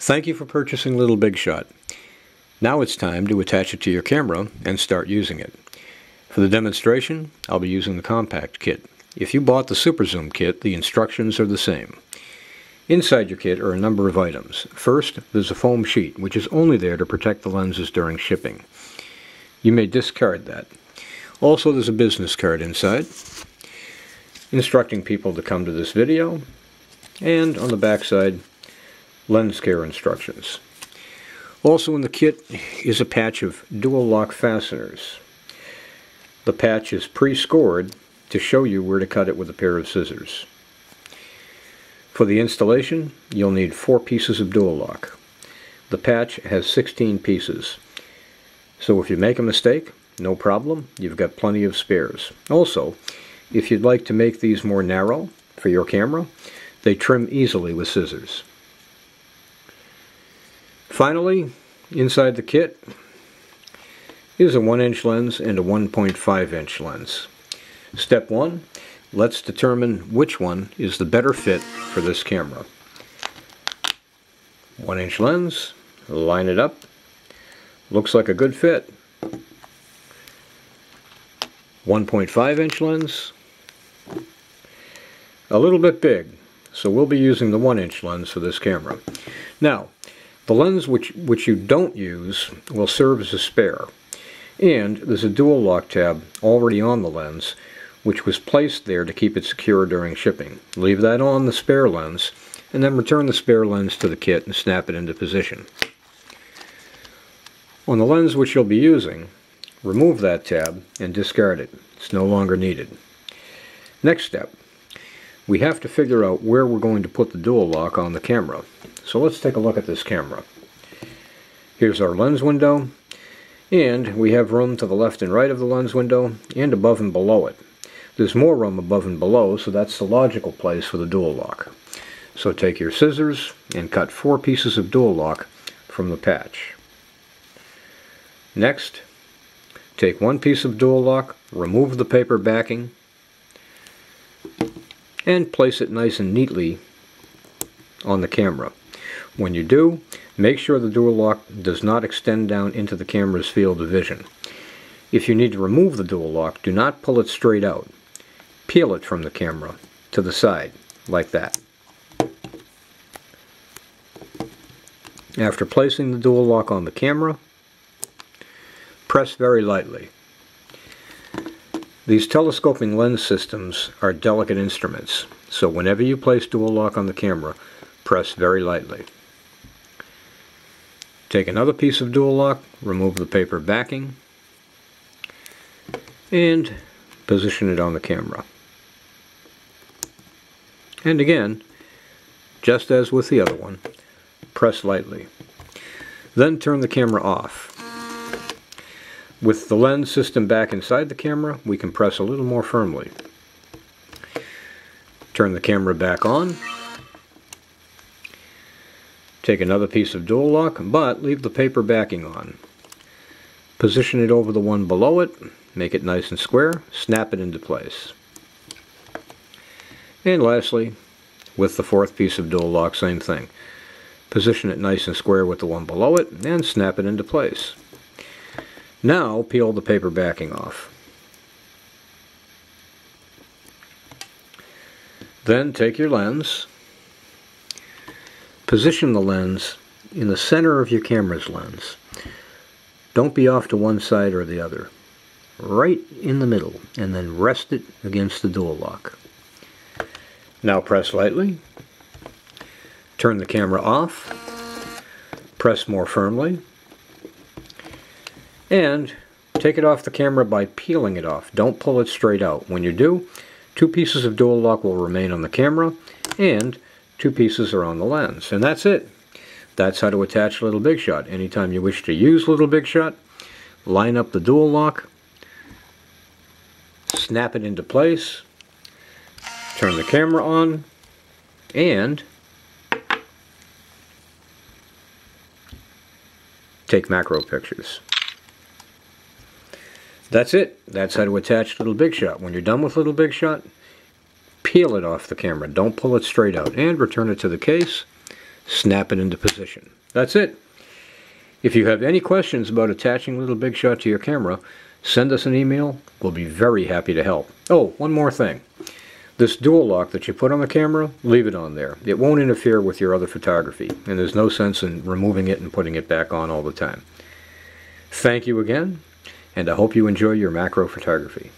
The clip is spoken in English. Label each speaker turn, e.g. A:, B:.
A: Thank you for purchasing Little BigShot. Now it's time to attach it to your camera and start using it. For the demonstration, I'll be using the compact kit. If you bought the Super Zoom kit, the instructions are the same. Inside your kit are a number of items. First, there's a foam sheet, which is only there to protect the lenses during shipping. You may discard that. Also, there's a business card inside, instructing people to come to this video, and on the back side, lens care instructions. Also in the kit is a patch of dual lock fasteners. The patch is pre-scored to show you where to cut it with a pair of scissors. For the installation, you'll need 4 pieces of dual lock. The patch has 16 pieces. So if you make a mistake, no problem, you've got plenty of spares. Also, if you'd like to make these more narrow for your camera, they trim easily with scissors. Finally, inside the kit is a 1-inch lens and a 1.5-inch lens. Step 1, let's determine which one is the better fit for this camera. 1-inch lens, line it up, looks like a good fit. 1.5-inch lens, a little bit big, so we'll be using the 1-inch lens for this camera. Now, the lens which you don't use will serve as a spare, and there's a dual lock tab already on the lens which was placed there to keep it secure during shipping. Leave that on the spare lens and then return the spare lens to the kit and snap it into position. On the lens which you'll be using, remove that tab and discard it. It's no longer needed. Next step, we have to figure out where we're going to put the dual lock on the camera. So let's take a look at this camera. Here's our lens window, and we have room to the left and right of the lens window and above and below it. There's more room above and below, so that's the logical place for the dual lock. So take your scissors and cut 4 pieces of dual lock from the patch. Next, take 1 piece of dual lock, remove the paper backing, and place it nice and neatly on the camera. When you do, make sure the dual lock does not extend down into the camera's field of vision. If you need to remove the dual lock, do not pull it straight out. Peel it from the camera to the side, like that. After placing the dual lock on the camera, press very lightly. These telescoping lens systems are delicate instruments, so whenever you place dual lock on the camera, press very lightly. Take another piece of dual lock, remove the paper backing, and position it on the camera. And again, just as with the other one, press lightly. Then turn the camera off. With the lens system back inside the camera, we can press a little more firmly. Turn the camera back on. Take another piece of dual lock, but leave the paper backing on. Position it over the one below it, make it nice and square, snap it into place. And lastly, with the 4th piece of dual lock, same thing. Position it nice and square with the one below it, and snap it into place. Now peel the paper backing off. Then take your lens, position the lens in the center of your camera's lens. Don't be off to one side or the other. Right in the middle, and then rest it against the dual lock. Now press lightly. Turn the camera off. Press more firmly. And take it off the camera by peeling it off. Don't pull it straight out. When you do, 2 pieces of dual lock will remain on the camera, and 2 pieces are on the lens. And that's it. That's how to attach Little BigShot. Anytime you wish to use Little BigShot, line up the dual lock, snap it into place, turn the camera on, and take macro pictures. That's it. That's how to attach Little BigShot. When you're done with Little BigShot, peel it off the camera. Don't pull it straight out. And return it to the case. snap it into position. That's it. If you have any questions about attaching Little Big Shot to your camera, send us an email. We'll be very happy to help. Oh, one more thing. This dual lock that you put on the camera, leave it on there. It won't interfere with your other photography, and there's no sense in removing it and putting it back on all the time. Thank you again, and I hope you enjoy your macro photography.